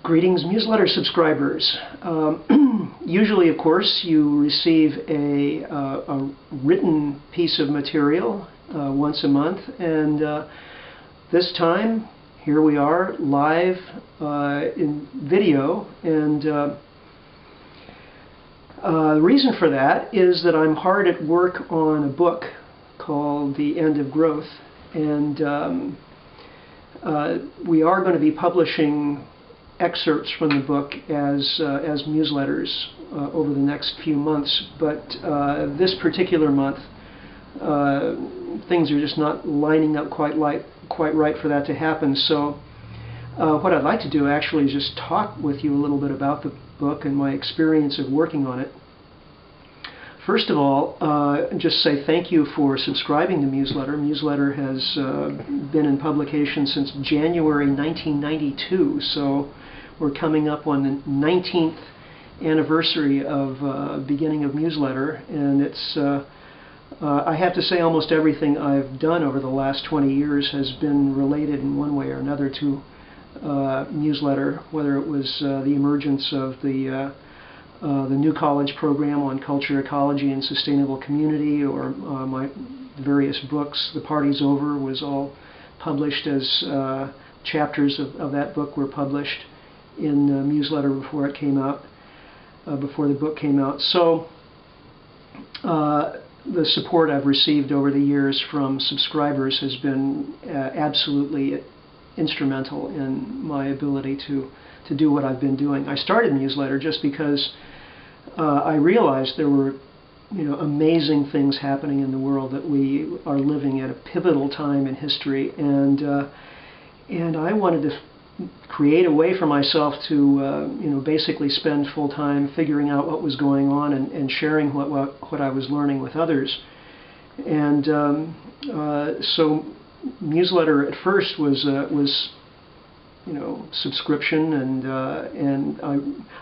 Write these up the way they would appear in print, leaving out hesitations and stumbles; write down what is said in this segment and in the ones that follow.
Greetings, MuseLetter subscribers. Usually, of course, you receive a written piece of material once a month, and this time, here we are, live in video, and the reason for that is that I'm hard at work on a book called The End of Growth, and we are going to be publishing excerpts from the book as newsletters over the next few months, but this particular month things are just not lining up quite right for that to happen. So what I'd like to do actually is just talk with you a little bit about the book and my experience of working on it. First of all, just say thank you for subscribing to MuseLetter. MuseLetter has been in publication since January 1992, so we're coming up on the 19th anniversary of beginning of MuseLetter, and it's I have to say almost everything I've done over the last 20 years has been related in one way or another to MuseLetter, whether it was the emergence of the new college program on culture, ecology, and sustainable community, or my various books. The Party's Over was all published as chapters of that book were published in MuseLetter before it came out, before the book came out. So the support I've received over the years from subscribers has been absolutely instrumental in my ability to do what I've been doing. I started MuseLetter just because I realized there were amazing things happening in the world, that we are living at a pivotal time in history, and I wanted to create a way for myself to basically spend full time figuring out what was going on and sharing what I was learning with others. And so MuseLetter at first was subscription, and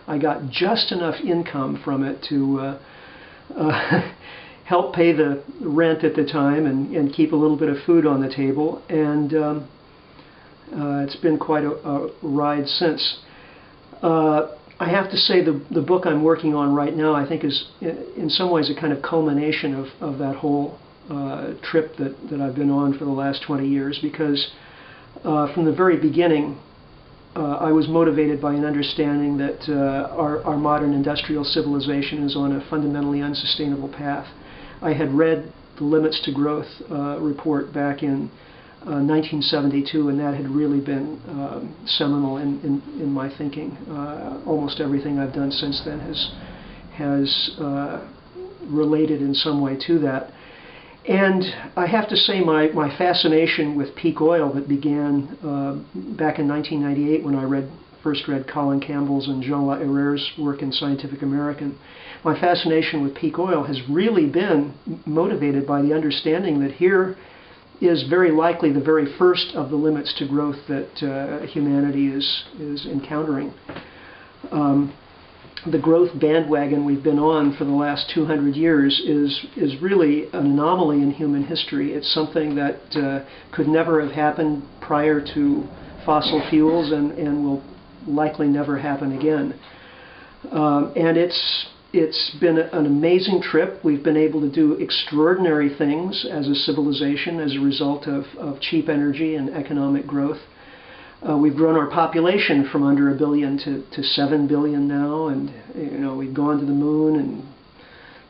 I got just enough income from it to help pay the rent at the time and keep a little bit of food on the table, and it's been quite a ride since. I have to say the book I'm working on right now, I think, is in some ways a kind of culmination of that whole trip that I've been on for the last 20 years, because from the very beginning I was motivated by an understanding that our modern industrial civilization is on a fundamentally unsustainable path. I had read the Limits to Growth report back in 1972, and that had really been seminal in my thinking. Almost everything I've done since then has related in some way to that. And I have to say my fascination with peak oil that began back in 1998 when I first read Colin Campbell's and Jean Lahirer's work in Scientific American. My fascination with peak oil has really been motivated by the understanding that here is very likely the very first of the limits to growth that humanity is encountering. The growth bandwagon we've been on for the last 200 years is really an anomaly in human history. It's something that could never have happened prior to fossil fuels, and will likely never happen again. And it's been an amazing trip. We've been able to do extraordinary things as a civilization as a result of cheap energy and economic growth. We've grown our population from under 1 billion to 7 billion now, and we've gone to the moon, and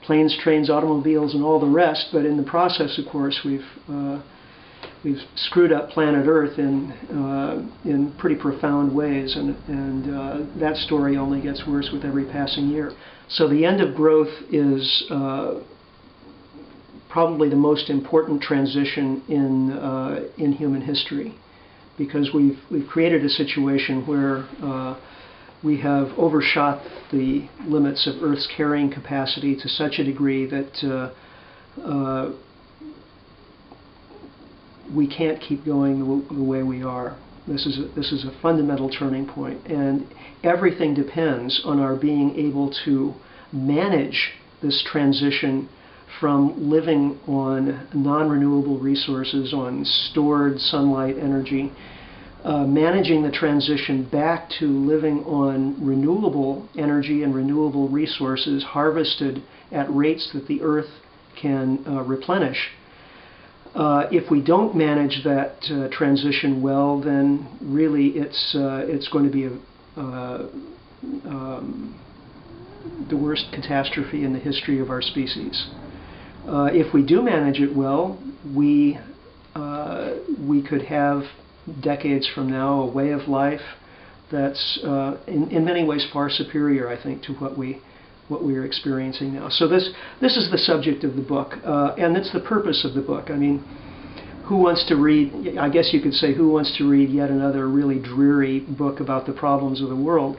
planes, trains, automobiles, and all the rest. But in the process, of course, we've screwed up planet Earth in pretty profound ways, and that story only gets worse with every passing year. So the end of growth is probably the most important transition in human history, because we've created a situation where we have overshot the limits of Earth's carrying capacity to such a degree that we can't keep going the way we are. This is a fundamental turning point, and everything depends on our being able to manage this transition from living on non-renewable resources, on stored sunlight energy, managing the transition back to living on renewable energy and renewable resources harvested at rates that the Earth can replenish. If we don't manage that transition well, then really it's going to be the worst catastrophe in the history of our species. If we do manage it well, we could have decades from now a way of life that's in many ways far superior, I think, to what we are experiencing now. So this is the subject of the book, and it's the purpose of the book. I mean, who wants to read, I guess you could say, who wants to read yet another really dreary book about the problems of the world?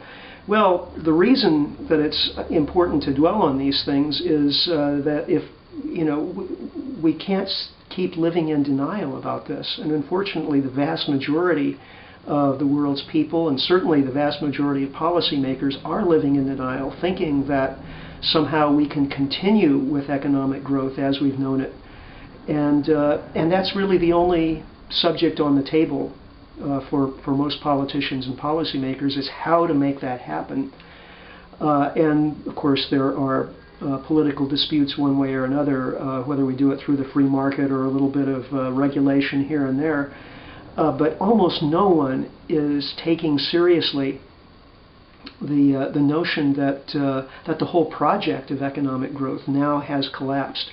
Well, the reason that it's important to dwell on these things is that if, we can't keep living in denial about this. And unfortunately, the vast majority of the world's people, and certainly the vast majority of policymakers, are living in denial, thinking that somehow we can continue with economic growth as we've known it. And that's really the only subject on the table for most politicians and policymakers, is how to make that happen. And of course, there are political disputes one way or another, whether we do it through the free market or a little bit of regulation here and there. But almost no one is taking seriously the notion that the whole project of economic growth now has collapsed.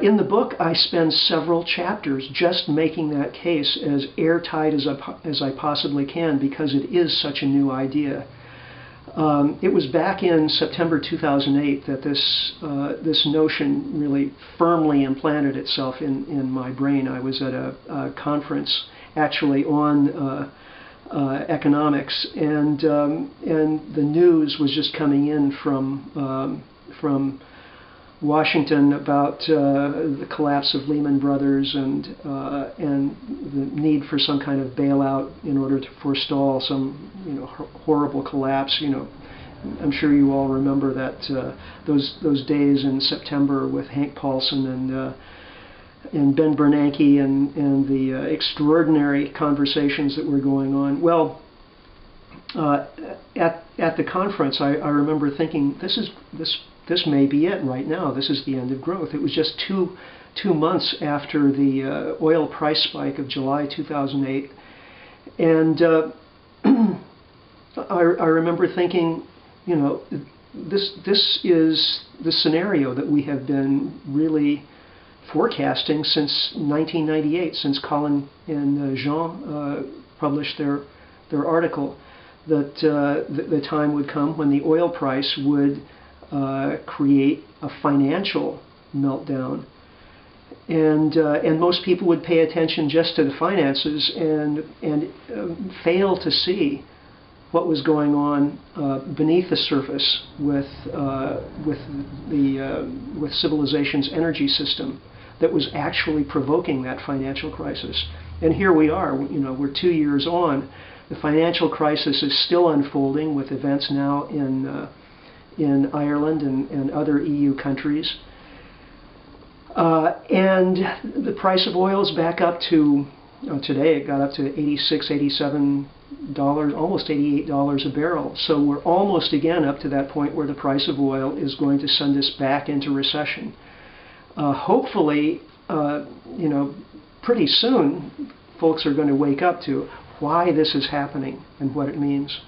In the book, I spend several chapters just making that case as airtight as I possibly can, because it is such a new idea. It was back in September 2008 that this notion really firmly implanted itself in my brain. I was at a conference actually on economics, and the news was just coming in from Washington about the collapse of Lehman Brothers and the need for some kind of bailout in order to forestall some horrible collapse. I'm sure you all remember that those days in September with Hank Paulson and Ben Bernanke and the extraordinary conversations that were going on. Well, at the conference, I remember thinking, this may be it right now. This is the end of growth. It was just two months after the oil price spike of July 2008, and I remember thinking, this is the scenario that we have been really forecasting since 1998, since Colin and Jean published their article, that the time would come when the oil price would create a financial meltdown, and most people would pay attention just to the finances and fail to see what was going on beneath the surface with civilization's energy system that was actually provoking that financial crisis. And here we are. We're 2 years on. The financial crisis is still unfolding, with events now in Ireland and other EU countries. And the price of oil is back up to, today it got up to $86, $87, almost $88 a barrel. So we're almost again up to that point where the price of oil is going to send us back into recession. Hopefully, pretty soon, folks are going to wake up to why this is happening and what it means.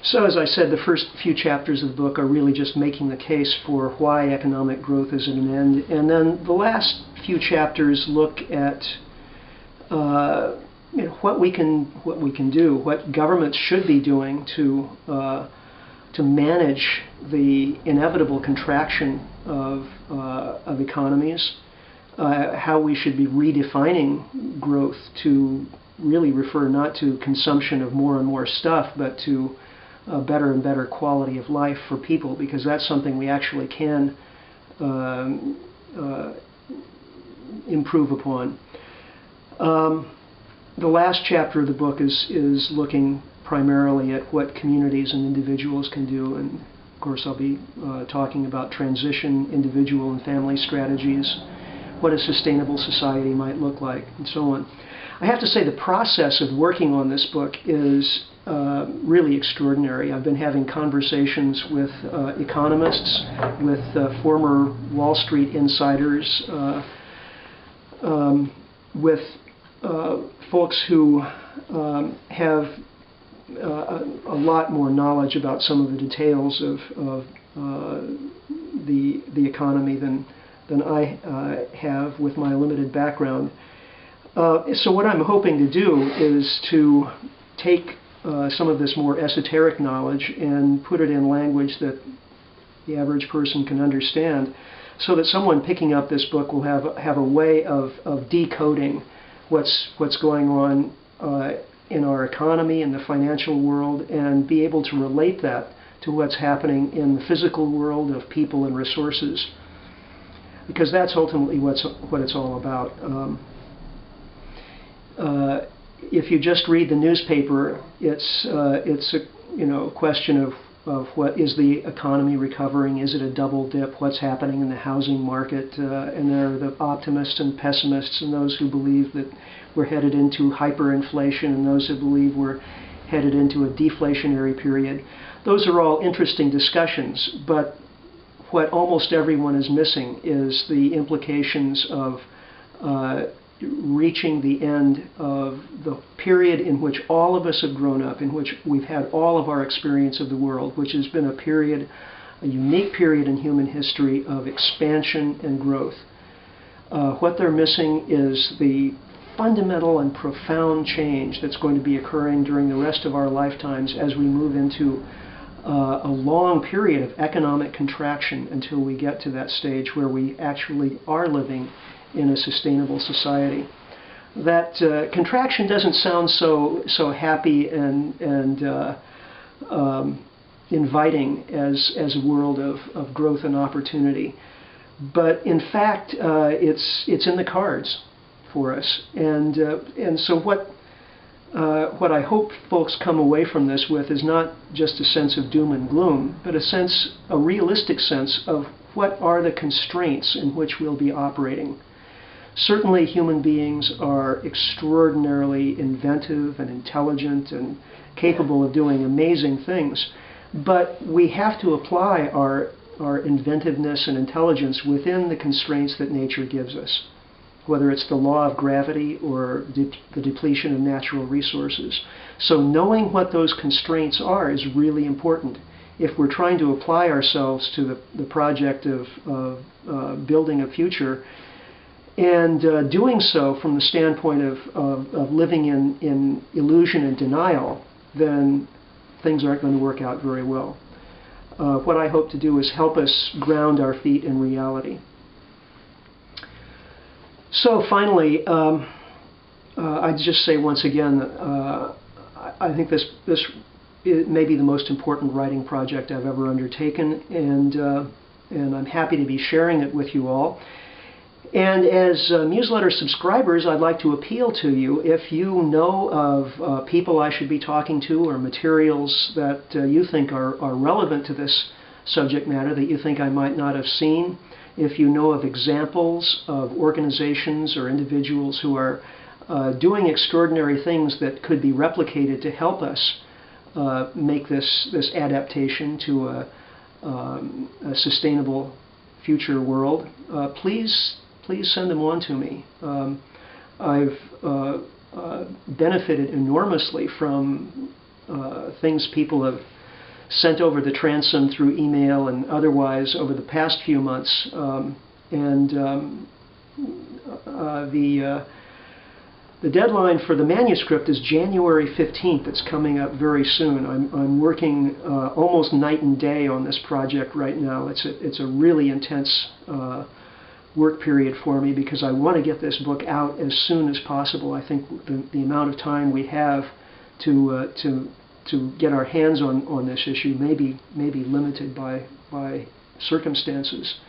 So as I said, the first few chapters of the book are really just making the case for why economic growth is at an end. And then the last few chapters look at what we can do, what governments should be doing to manage the inevitable contraction of economies, how we should be redefining growth to really refer not to consumption of more and more stuff, but to better and better quality of life for people, because that's something we actually can improve upon. The last chapter of the book is looking primarily at what communities and individuals can do, and of course I'll be talking about transition, individual and family strategies, what a sustainable society might look like, and so on. I have to say the process of working on this book is really extraordinary. I've been having conversations with economists, with former Wall Street insiders, with folks who have a lot more knowledge about some of the details of the economy than I have with my limited background. So what I'm hoping to do is to take some of this more esoteric knowledge and put it in language that the average person can understand, so that someone picking up this book will have a way of decoding what's going on in our economy, in the financial world, and be able to relate that to what's happening in the physical world of people and resources, because that's ultimately what it's all about. If you just read the newspaper, it's a question of what is the economy recovering? Is it a double dip? What's happening in the housing market? And there are the optimists and pessimists, and those who believe that we're headed into hyperinflation, and those who believe we're headed into a deflationary period. Those are all interesting discussions, but what almost everyone is missing is the implications of reaching the end of the period in which all of us have grown up, in which we've had all of our experience of the world, which has been a unique period in human history of expansion and growth. What they're missing is the fundamental and profound change that's going to be occurring during the rest of our lifetimes as we move into a long period of economic contraction until we get to that stage where we actually are living in a sustainable society. That contraction doesn't sound so happy and inviting as a world of growth and opportunity, but in fact it's in the cards for us. And so what I hope folks come away from this with is not just a sense of doom and gloom, but a realistic sense of what are the constraints in which we'll be operating. Certainly human beings are extraordinarily inventive and intelligent and capable of doing amazing things, but we have to apply our inventiveness and intelligence within the constraints that nature gives us, whether it's the law of gravity or the depletion of natural resources. So knowing what those constraints are is really important if we're trying to apply ourselves to the project of building a future, and doing so from the standpoint of living in illusion and denial, then things aren't going to work out very well. What I hope to do is help us ground our feet in reality. So finally, I'd just say once again that I think this may be the most important writing project I've ever undertaken, and I'm happy to be sharing it with you all. And as MuseLetter subscribers, I'd like to appeal to you, if you know of people I should be talking to or materials that you think are relevant to this subject matter that you think I might not have seen, if you know of examples of organizations or individuals who are doing extraordinary things that could be replicated to help us make this adaptation to a sustainable future world, please send them on to me. I've benefited enormously from things people have sent over the transom through email and otherwise over the past few months. The deadline for the manuscript is January 15th. It's coming up very soon. I'm working almost night and day on this project right now. It's a really intense work period for me because I want to get this book out as soon as possible. I think the amount of time we have to get our hands on this issue may be limited by circumstances.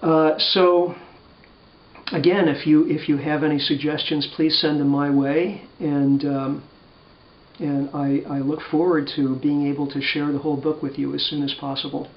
So again, if you have any suggestions, please send them my way, and I look forward to being able to share the whole book with you as soon as possible.